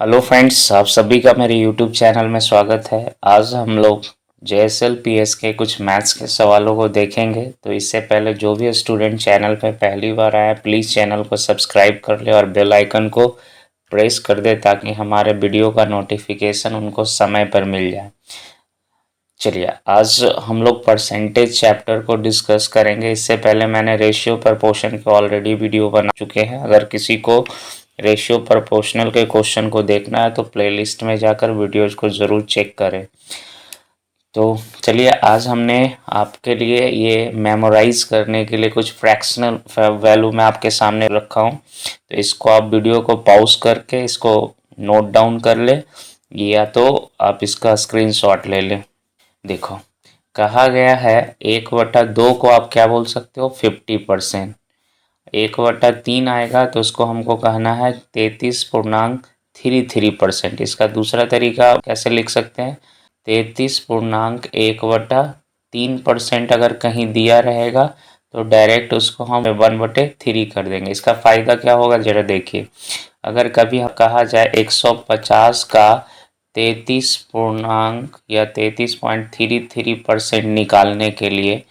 Hello friends, आप सभी का मेरे यूट्यूब चैनल में स्वागत है। आज हम लोग JSL PS के कुछ मैथ्स के सवालों को देखेंगे। तो इससे पहले जो भी स्टूडेंट चैनल पे पहली बार आया, प्लीज़ चैनल को सब्सक्राइब कर ले और बेल आइकन को प्रेस कर दे ताकि हमारे वीडियो का नोटिफिकेशन उनको समय पर मिल जाए। चलिए, आज हम लोग परसेंटेज चैप्टर को डिस्कस करेंगे। इससे पहले मैंने रेशियो प्रपोर्शन के ऑलरेडी वीडियो बना चुके हैं। अगर किसी को रेशियो प्रोपोर्शनल के क्वेश्चन को देखना है तो प्लेलिस्ट में जाकर वीडियोज को ज़रूर चेक करें। तो चलिए, आज हमने आपके लिए ये मेमोराइज करने के लिए कुछ फ्रैक्शनल वैल्यू मैं आपके सामने रखा हूँ। तो इसको आप वीडियो को पॉज करके इसको नोट डाउन कर ले, या तो आप इसका स्क्रीनशॉट ले लें। देखो, कहा गया है 1/2 को आप क्या बोल सकते हो, 50%। 1/3 आएगा तो उसको हमको कहना है 33.33%। इसका दूसरा तरीका कैसे लिख सकते हैं, 33.1/3% अगर कहीं दिया रहेगा तो डायरेक्ट उसको हम 1/3 कर देंगे। इसका फ़ायदा क्या होगा जरा देखिए। अगर कभी कहा जाए 150 का 33.33% निकालने के लिए,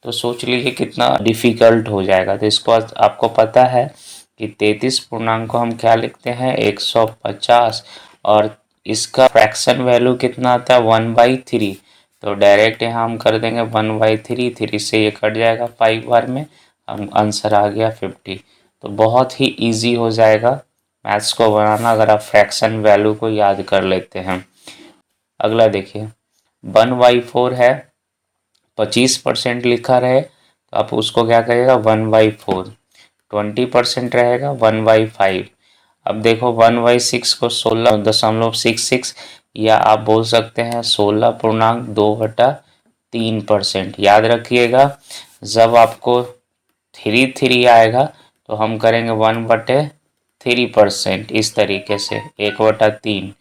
तो सोच लीजिए कितना डिफ़िकल्ट हो जाएगा। तो इसको आपको पता है कि 33 पूर्णांक को हम क्या लिखते हैं, 150, और इसका फ्रैक्शन वैल्यू कितना आता है, 1/3। तो डायरेक्ट यहाँ हम कर देंगे 1/3, 3 से ये कट जाएगा 5 बार में, हम आंसर आ गया 50। तो बहुत ही ईजी हो जाएगा मैथ्स को बनाना अगर आप फ्रैक्शन वैल्यू को याद कर लेते हैं। अगला देखिए, 1/4 है, 25% लिखा रहे तो आप उसको क्या करिएगा, 1/4। 20% रहेगा 1/5। अब देखो 1/6 को 16.66, या आप बोल सकते हैं 16.2/3%। याद रखिएगा, जब आपको 3 आएगा तो हम करेंगे 1/3%, इस तरीके से 1/3।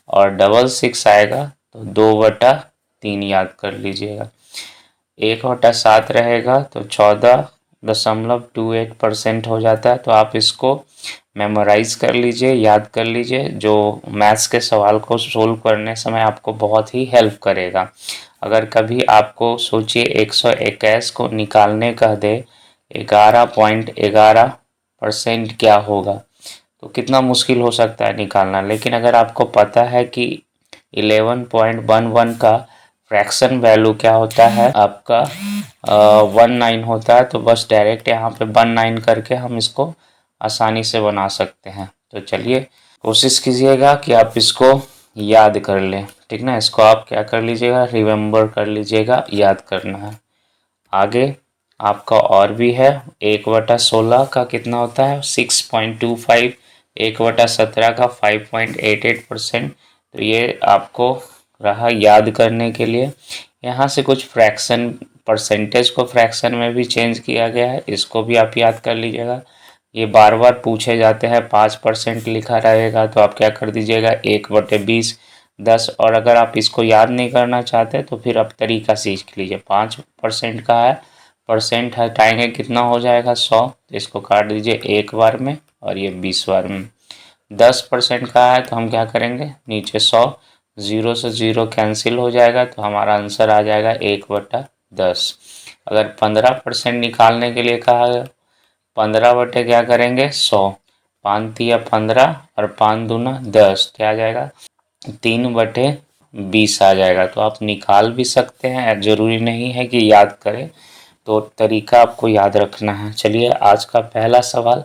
और 6 आएगा तो 2/3, याद कर लीजिएगा। 1/7 रहेगा तो 14.28% हो जाता है। तो आप इसको मेमोराइज कर लीजिए, याद कर लीजिए, जो मैथ्स के सवाल को सोल्व करने समय आपको बहुत ही हेल्प करेगा। अगर कभी आपको सोचिए 121 को निकालने कह दे 11.11% क्या होगा, तो कितना मुश्किल हो सकता है निकालना। लेकिन अगर आपको पता है कि 11.11 का फ्रैक्शन वैल्यू क्या होता है आपका 19 होता है, तो बस डायरेक्ट यहाँ पे 19 करके हम इसको आसानी से बना सकते हैं। तो चलिए, कोशिश कीजिएगा कि आप इसको याद कर लें, ठीक ना। इसको आप क्या कर लीजिएगा, रिमेम्बर कर लीजिएगा, याद करना है। आगे आपका और भी है। 1/16 का कितना होता है, 6.25। 1/17 का 5.88%। तो ये आपको रहा याद करने के लिए। यहाँ से कुछ फ्रैक्शन, परसेंटेज को फ्रैक्शन में भी चेंज किया गया है, इसको भी आप याद कर लीजिएगा। ये बार बार पूछे जाते हैं। 5% लिखा रहेगा तो आप क्या कर दीजिएगा, 1/20, 10। और अगर आप इसको याद नहीं करना चाहते तो फिर आप तरीका सीख लीजिए। 5% का है, परसेंट हटाएंगे कितना हो जाएगा, 100। तो इसको काट दीजिए 1 बार में और ये 20 बार में। 10% का है तो हम क्या करेंगे, नीचे 100, 0 से 0 कैंसिल हो जाएगा तो हमारा आंसर आ जाएगा 1/10। अगर 15% निकालने के लिए कहा गया, 15 बटे क्या करेंगे, 100। 5 तिया 15 और 5 दूना 10, क्या आ जाएगा, 3/20 आ जाएगा। तो आप निकाल भी सकते हैं, ज़रूरी नहीं है कि याद करें। तो तरीका आपको याद रखना है। चलिए, आज का पहला सवाल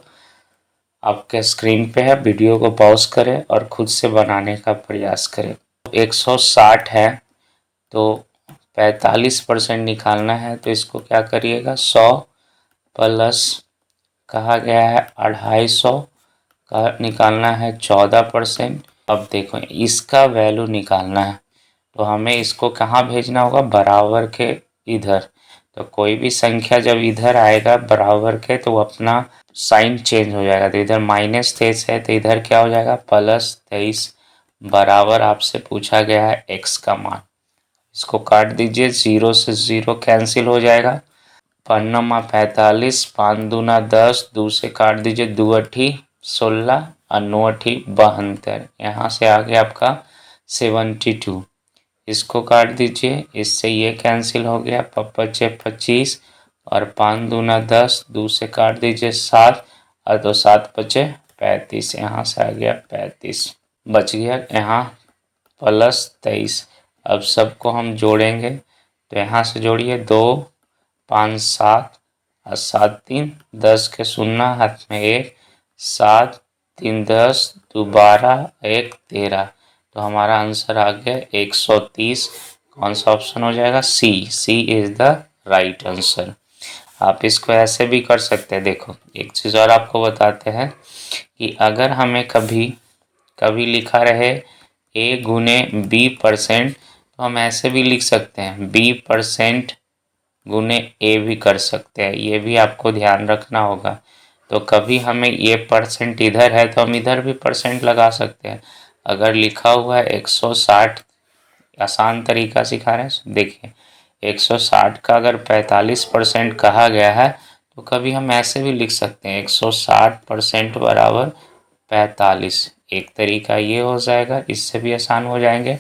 आपके स्क्रीन पे है। वीडियो को पॉज करें और खुद से बनाने का प्रयास करें। 160 है तो 45% निकालना है, तो इसको क्या करिएगा, 100 प्लस कहा गया है 250 का निकालना है 14%। अब देखो, इसका वैल्यू निकालना है तो हमें इसको कहाँ भेजना होगा, बराबर के इधर। तो कोई भी संख्या जब इधर आएगा बराबर के, तो अपना साइन चेंज हो जाएगा। तो इधर -23 है तो इधर क्या हो जाएगा, +23, बराबर आपसे पूछा गया है x का मान। इसको काट दीजिए, 0 से 0 कैंसिल हो जाएगा। 5 45, 5 दूना 10, 2 से काट दीजिए, 2 अठी 16 और 9×8 = 72। यहाँ से आ गया आपका 72। इसको काट दीजिए, इससे ये कैंसिल हो गया, 5×5 = 25 और 5×2 = 10, 2 से काट दीजिए 7 और 2 7×5 = 35। यहाँ से आ गया 35, बच गया यहाँ +23। अब सबको हम जोड़ेंगे तो यहाँ से जोड़िए 2 5 7 और 7 3 10 के 0 हाथ में 1, 7 3 10 2 12 1 13। तो हमारा आंसर आ गया 130। कौन सा ऑप्शन हो जाएगा? सी इज द राइट आंसर। आप इसको ऐसे भी कर सकते हैं। देखो एक चीज़ और आपको बताते हैं कि अगर हमें कभी कभी लिखा रहे A×B%, तो हम ऐसे भी लिख सकते हैं, B% गुने A भी कर सकते हैं। ये भी आपको ध्यान रखना होगा। तो कभी हमें ये परसेंट इधर है तो हम इधर भी परसेंट लगा सकते हैं। अगर लिखा हुआ है 160, आसान तरीका सिखा रहे हैं, देखिए 160 का अगर 45% कहा गया है तो कभी हम ऐसे भी लिख सकते हैं 160% = 45। एक तरीका ये हो जाएगा, इससे भी आसान हो जाएंगे।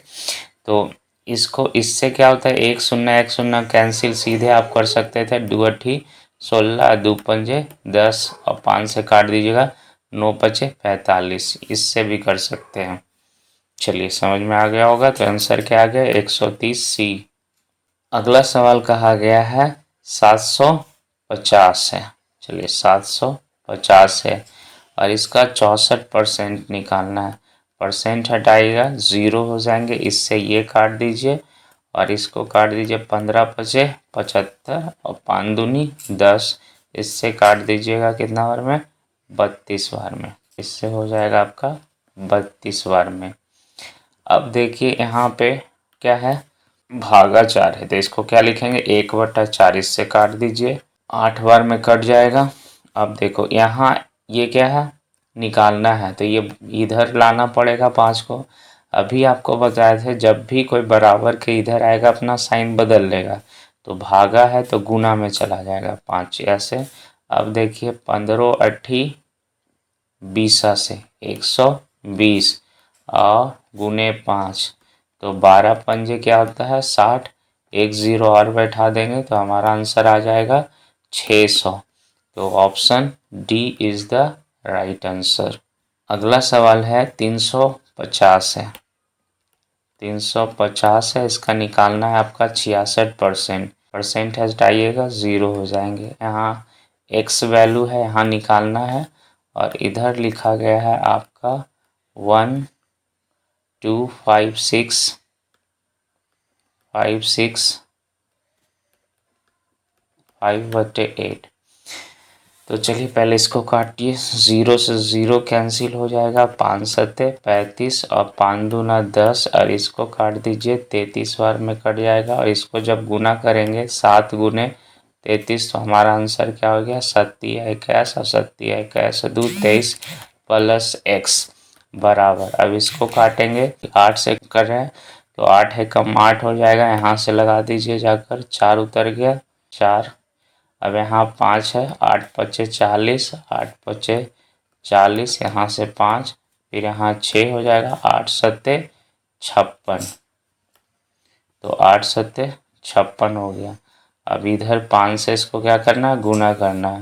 तो इसको इससे क्या होता है, 1 0 1 0 कैंसिल सीधे आप कर सकते थे। 2×8 = 16, 2×5 = 10 और 5 से काट दीजिएगा, 9×5 = 45। इससे भी कर सकते हैं। चलिए समझ में आ गया होगा। तो आंसर क्या आ गया? 130 सी। अगला सवाल कहा गया है 750 है। चलिए 750 है और इसका 64% निकालना है। परसेंट हटाइएगा, 0 हो जाएंगे। इससे ये काट दीजिए और इसको काट दीजिए, 15×5 = 75 और 5×2 = 10। इससे काट दीजिएगा कितना बार में? 32 बार में। इससे हो जाएगा आपका 32 बार में। अब देखिए यहाँ पे क्या है, भागा 4 है तो इसको क्या लिखेंगे? 1/4। इससे काट दीजिए, 8 बार में कट जाएगा। अब देखो यहाँ ये क्या है, निकालना है तो ये इधर लाना पड़ेगा 5 को। अभी आपको बताए थे जब भी कोई बराबर के इधर आएगा अपना साइन बदल लेगा। तो भागा है तो गुना में चला जाएगा 5 ऐसे। अब देखिए 15×8 = 20 से 120 और गुने 5 तो 12×5 क्या होता है? 60। एक 0 और बैठा देंगे तो हमारा आंसर आ जाएगा 600। तो option D is the right answer. अगला सवाल है 350 है। 350 है, इसका निकालना है आपका 66%। परसेंट हटाइएगा, 0 हो जाएंगे। यहाँ एक्स वैल्यू है, यहाँ निकालना है और इधर लिखा गया है आपका 1 2 5 6 5/8। तो चलिए पहले इसको काटिए, 0 से 0 कैंसिल हो जाएगा, 5×7 = 35 और 5×2 = 10 और इसको काट दीजिए, 33 बार में कट जाएगा। और इसको जब गुना करेंगे 7×33 तो हमारा आंसर क्या हो गया? 7×21 और 7×21 = 23 + x बराबर। अब इसको काटेंगे, 8 से कर रहे हैं तो 8 है कम 8 हो जाएगा। यहाँ से लगा दीजिए जाकर, 4 उतर गया, 4। अब यहाँ 5 है, 8×5 = 40, 8×5 = 40, यहाँ से 5, फिर यहाँ 6 हो जाएगा, 8×7 = 56। तो 8×7 = 56 हो गया। अब इधर 5 से इसको क्या करना है? गुना करना है।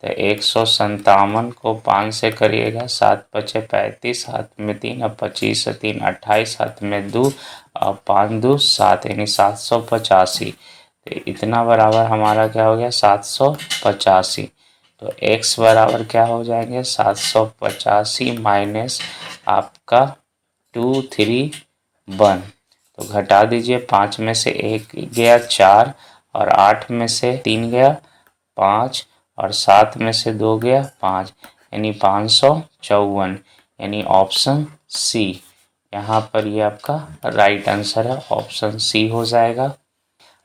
तो 157 को 5 से करिएगा, 7×5 = 35, हाथ में 3 और 25 से 3 = 28, हाथ में 2 और 5×2 = 7 यानी 785। तो इतना बराबर हमारा क्या हो गया? 785। तो x बराबर क्या हो जाएंगे? 785 माइनस आपका 231। तो घटा दीजिए, 5 में से 1 गया 4 और 8 में से 3 गया 5 और 7 में से 2 गया 5 यानी 554। यानी ऑप्शन सी यहाँ पर ये आपका राइट आंसर है, ऑप्शन सी हो जाएगा।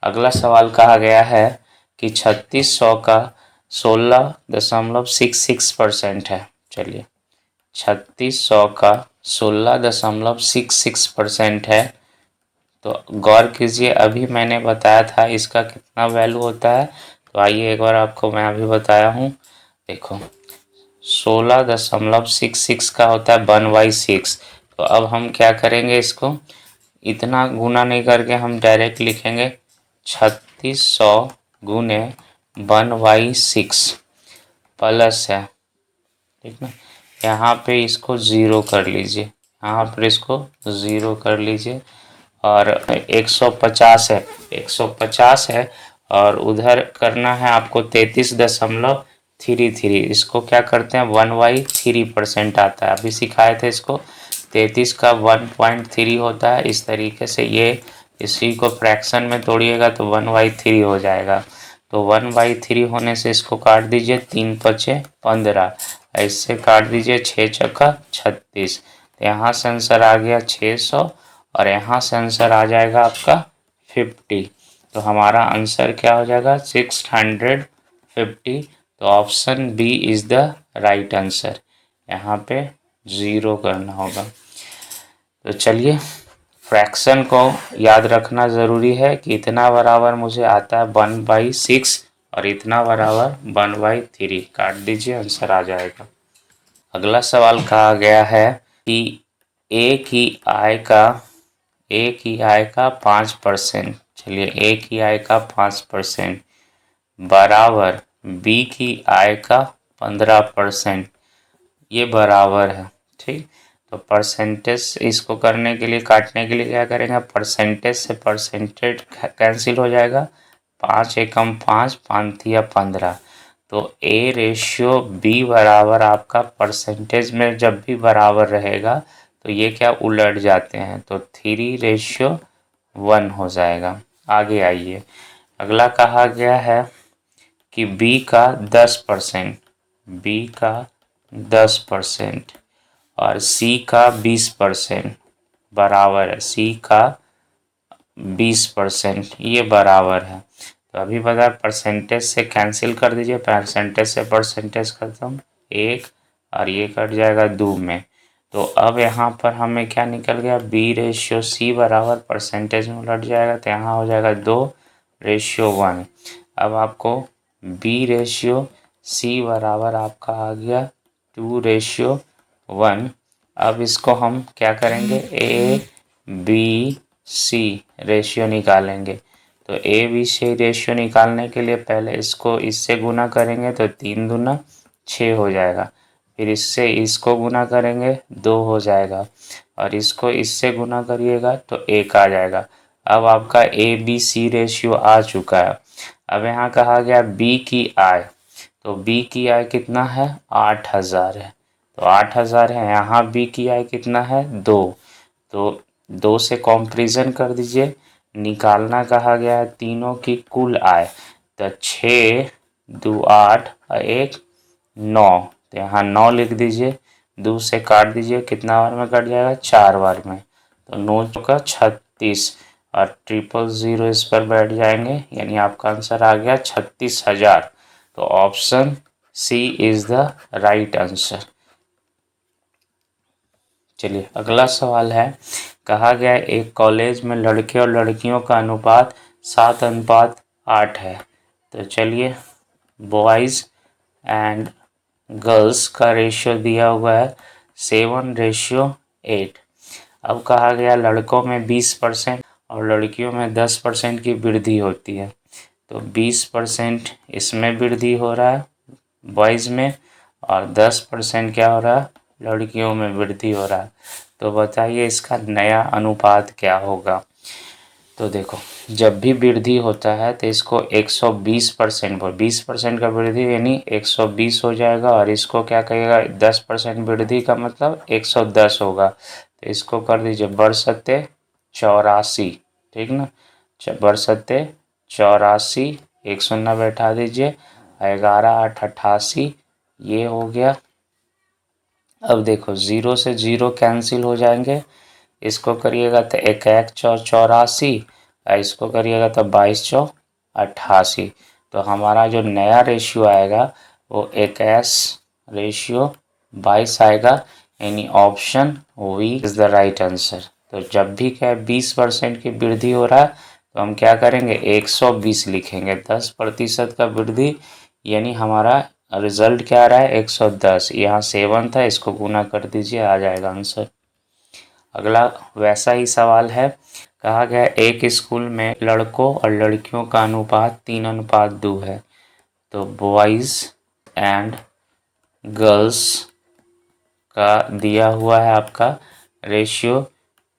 अगला सवाल कहा गया है कि 3600 का 16.66% है। चलिए 3600 का 16.66% है। तो गौर कीजिए, अभी मैंने बताया था इसका कितना वैल्यू होता है। तो आइए एक बार आपको मैं अभी बताया हूँ। देखो 16.66 का होता है 1/6। तो अब हम क्या करेंगे, इसको इतना गुना नहीं करके हम डायरेक्ट लिखेंगे 3600 गुने 1/6 प्लस है, ठीक ना। यहाँ पे इसको ज़ीरो कर लीजिए, यहाँ पर इसको ज़ीरो कर लीजिए, और 150 है, 150 है, और उधर करना है आपको 33.33। इसको क्या करते हैं 1/3% आता है, अभी सिखाए थे इसको। 33 का 1.3 होता है, इस तरीके से ये इसी को फ्रैक्शन में तोड़िएगा तो 1/3 हो जाएगा। तो 1/3 होने से इसको काट दीजिए, 3 पचे 15, ऐसे काट दीजिए 6 चक्का 36। तो यहाँ से आंसर आ गया 600, और यहाँ से आंसर आ जाएगा आपका 50। तो हमारा आंसर क्या हो जाएगा 650। तो option B is the right answer. यहाँ पे ज़ीरो करना होगा। तो चलिए, फ्रैक्शन को याद रखना ज़रूरी है कि इतना बराबर मुझे आता है 1/6 और इतना बराबर 1/3। काट दीजिए, आंसर आ जाएगा। अगला सवाल कहा गया है कि ए की आय का 5%, चलिए ए की आय का 5% बराबर बी की आय का 15%, ये बराबर है, ठीक। तो परसेंटेज इसको करने के लिए, काटने के लिए क्या करेंगे, परसेंटेज से परसेंटेज कैंसिल हो जाएगा, 5 एकम 5, 5 तिया 15। तो ए रेशियो बी बराबर आपका परसेंटेज में जब भी बराबर रहेगा तो ये क्या उलट जाते हैं, तो 3:1 हो जाएगा। आगे आइए, अगला कहा गया है कि बी का 10%, बी का 10% और सी का 20% बराबर है, सी का 20%, ये बराबर है। तो अभी बता, परसेंटेज से कैंसिल कर दीजिए, परसेंटेज से परसेंटेज खत्म, 1 और ये कट जाएगा 2 में। तो अब यहाँ पर हमें क्या निकल गया, बी रेशियो सी बराबर परसेंटेज में उलट जाएगा, तो यहाँ हो जाएगा 2:1। अब आपको बी रेशियो सी बराबर आपका आ गया 2:1। अब इसको हम क्या करेंगे, ए बी सी रेशियो निकालेंगे। तो ए बी सी रेशियो निकालने के लिए पहले इसको इससे गुना करेंगे तो 3 दूना 6 हो जाएगा, फिर इससे इसको गुना करेंगे 2 हो जाएगा, और इसको इससे गुना करिएगा तो 1 आ जाएगा। अब आपका ए बी सी रेशियो आ चुका है। अब यहाँ कहा गया बी की आय, तो बी की आय कितना है, 8000 है, तो 8000 है। यहाँ बी की आय कितना है, 2, तो 2 से कंपैरिजन कर दीजिए, निकालना कहा गया है तीनों की कुल आय। तो 6 2 8 और 1 9, तो यहाँ 9 लिख दीजिए, 2 से काट दीजिए, कितना बार में कट जाएगा, 4 बार में। तो 9 का 36 और 000 इस पर बैठ जाएंगे, यानी आपका आंसर आ गया 36,000। तो option C is the right answer. चलिए, अगला सवाल है, कहा गया एक कॉलेज में लड़के और लड़कियों का अनुपात 7:8 है। तो चलिए, बॉयज़ एंड गर्ल्स का रेशियो दिया हुआ है 7:8। अब कहा गया लड़कों में 20% और लड़कियों में 10% की वृद्धि होती है। तो 20% इसमें वृद्धि हो रहा है बॉयज़ में, और 10% क्या हो रहा है, लड़कियों में वृद्धि हो रहा है। तो बताइए इसका नया अनुपात क्या होगा। तो देखो, जब भी वृद्धि होता है तो इसको 120% पर 20% का वृद्धि यानी 120 हो जाएगा, और इसको क्या कहिएगा, 10% वृद्धि का मतलब 110 होगा। तो इसको कर दीजिए बरसते 84, ठीक ना, बरसते 84, एक शून्य बैठा दीजिए, 11 8 88, ये हो गया। अब देखो, 0 से 0 कैंसिल हो जाएंगे, इसको करिएगा तो 1 1 4 84, इसको करिएगा तो 22 4 88। तो हमारा जो नया रेशियो आएगा वो 21 रेशियो 22 आएगा, यानी option B is the right answer. तो जब भी क्या 20% की वृद्धि हो रहा है तो हम क्या करेंगे, 120 लिखेंगे, 10% का वृद्धि, यानी हमारा रिजल्ट क्या आ रहा है 110, यहाँ 7 था, इसको गुना कर दीजिए, आ जाएगा आंसर। अगला वैसा ही सवाल है, कहा गया एक स्कूल में लड़कों और लड़कियों का अनुपात 3:2 है, तो बॉयज़ एंड गर्ल्स का दिया हुआ है आपका रेशियो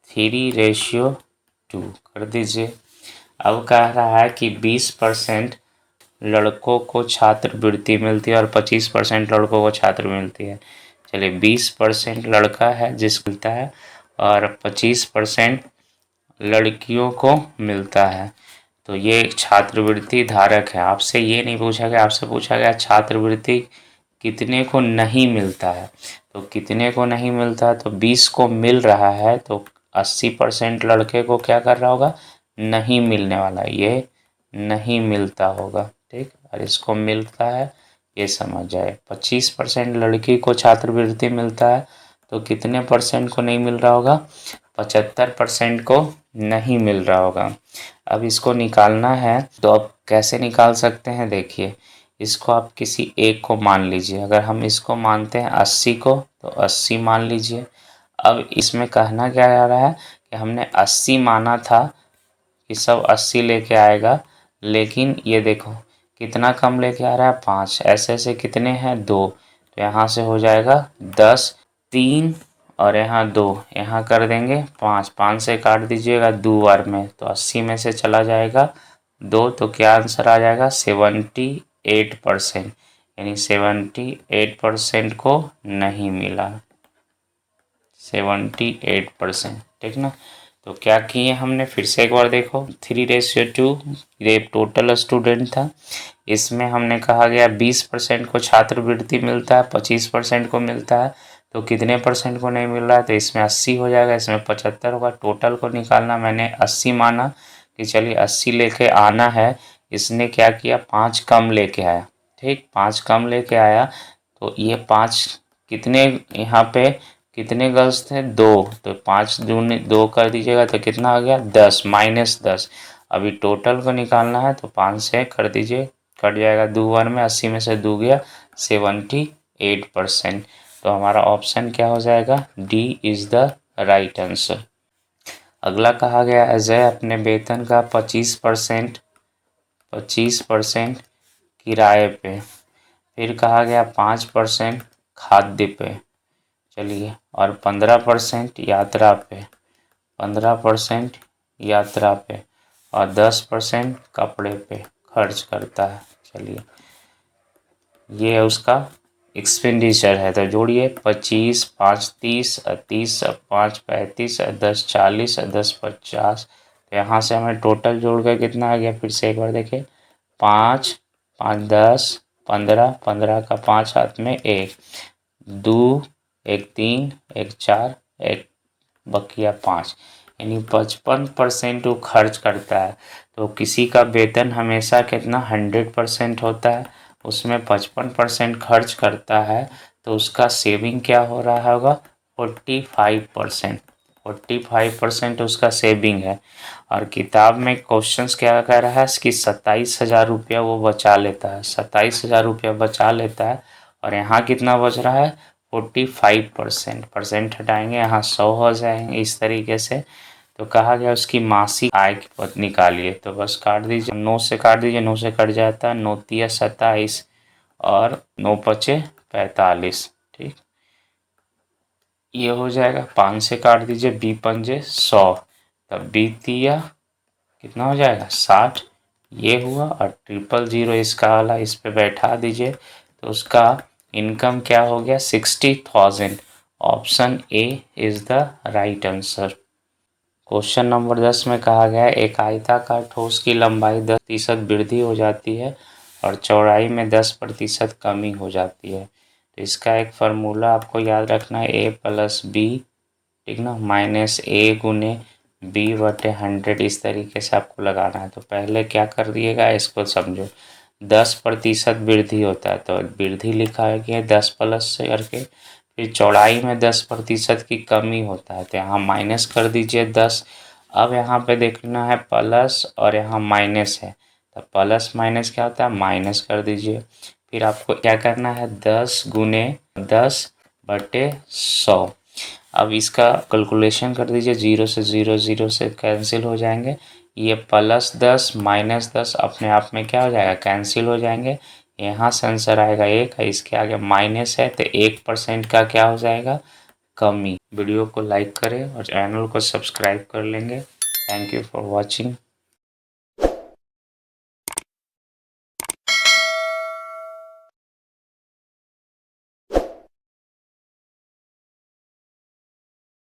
3:2 कर दीजिए। अब कह रहा है कि 20% लड़कों को छात्रवृत्ति मिलती है और 25% लड़कों को छात्र मिलती है। चलिए 20% लड़का है जिसको मिलता है और 25% लड़कियों को मिलता है, तो ये एक छात्रवृत्ति धारक है। आपसे ये नहीं पूछा गया, आपसे पूछा गया छात्रवृत्ति कितने को नहीं मिलता है, तो कितने को नहीं मिलता है, तो 20 को मिल रहा है, तो 80% लड़के को क्या कर रहा होगा, नहीं मिलने वाला, ये नहीं मिलता होगा, ठीक। और इसको मिलता है, ये समझ जाए। 25% लड़की को छात्रवृत्ति मिलता है, तो कितने परसेंट को नहीं मिल रहा होगा, 75% को नहीं मिल रहा होगा। अब इसको निकालना है, तो अब कैसे निकाल सकते हैं, देखिए इसको आप किसी एक को मान लीजिए। अगर हम इसको मानते हैं 80 को, तो 80 मान लीजिए। अब इसमें कहना क्या जा रहा है कि हमने 80 माना था कि सब 80 लेके आएगा, लेकिन ये देखो कितना कम लेके आ रहा है, 5। ऐसे ऐसे कितने हैं, 2, तो यहाँ से हो जाएगा 10, 3 और यहाँ 2, यहाँ कर देंगे 5, 5 से काट दीजिएगा 2 बार में, तो 80 में से चला जाएगा 2, तो क्या आंसर आ जाएगा 78%, यानी 78% को नहीं मिला, 78%, ठीक ना। तो क्या किए हमने, फिर से एक बार देखो, 3:2 ये टोटल स्टूडेंट था, इसमें हमने कहा गया 20% को छात्रवृत्ति मिलता है, 25% को मिलता है, तो कितने परसेंट को नहीं मिल रहा है, तो इसमें 80 हो जाएगा, इसमें 75 होगा। टोटल को निकालना, मैंने 80 माना कि चलिए 80 लेके आना है, इसने क्या किया 5 कम लेके आया, ठीक, 5 कम लेके आया, तो ये 5 कितने, यहाँ पे कितने गर्ल्स थे, 2, तो 5 दूनी 2 कर दीजिएगा, तो कितना आ गया 10, -10। अभी टोटल को निकालना है, तो 5 से कर दीजिए, कट जाएगा 2 बार में, 80 में से 2 गया, 78%। तो हमारा ऑप्शन क्या हो जाएगा, D is the right answer. अगला कहा गया अजय अपने वेतन का 25% किराए पे, फिर कहा गया 5% खाद्य पे, चलिए, और 15% यात्रा पे, 15% यात्रा पे, और 10% कपड़े पे खर्च करता है। चलिए ये उसका एक्सपेंडिचर है, तो जोड़िए 25, 5 30, 30, 5 35, 10 40, 10 50, तो यहाँ से हमें टोटल जोड़ कर कितना आ गया, फिर से एक बार देखिए, 5, 5 10, 15, 15 का 5 हाथ में 1, 2, 1 3, 1 4, 1 बकिया 5, यानी 55% वो खर्च करता है। तो किसी का वेतन हमेशा कितना 100% होता है, उसमें 55% खर्च करता है, तो उसका सेविंग क्या हो रहा होगा 45%, 45% उसका सेविंग है। और किताब में क्वेश्चंस क्या कह रहा है कि 27,000 रुपया वो बचा लेता है, 27,000 रुपया बचा लेता है, और यहाँ कितना बच रहा है 45%, परसेंट हटाएंगे यहाँ 100 हो जाएंगे, इस तरीके से। तो कहा गया उसकी मासिक आय की पद निकालिए, तो बस काट दीजिए, 9 से काट दीजिए, 9 से कट जाता है, 9 तिया 27 और 9 पचे 45, ठीक, ये हो जाएगा। 5 से काट दीजिए, 20 पंजे 100, तब 20 तिया कितना हो जाएगा 60, ये हुआ, और 000 इसका वाला इस पे बैठा दीजिए, तो उसका इनकम क्या हो गया 60,000। Option A is the right answer. Question number 10 में कहा गया है एक आयताकार ठोस की लंबाई 10% वृद्धि हो जाती है और चौड़ाई में 10% कमी हो जाती है, तो इसका एक फार्मूला आपको याद रखना है, ए प्लस बी, ठीक ना, माइनस ए गुने बी बटे 100, इस तरीके से आपको लगाना है। तो पहले क्या कर दिएगा, इसको समझो, 10% वृद्धि होता है, तो वृद्धि लिखा है कि 10 प्लस से करके, फिर चौड़ाई में 10% की कमी होता है, तो यहाँ माइनस कर दीजिए 10। अब यहाँ पे देखना है प्लस और यहाँ माइनस है, तो प्लस माइनस क्या होता है, माइनस कर दीजिए, फिर आपको क्या करना है 10 गुने 10/100। अब इसका कैलकुलेशन कर दीजिए, 0 से 0 0 से कैंसिल हो जाएंगे, ये +10 -10 अपने आप में क्या हो जाएगा कैंसिल हो जाएंगे। यहाँ से आंसर आएगा 1, इसके आगे माइनस है तो 1% का क्या हो जाएगा कमी। वीडियो को लाइक करें और चैनल को सब्सक्राइब कर लेंगे। Thank you for watching.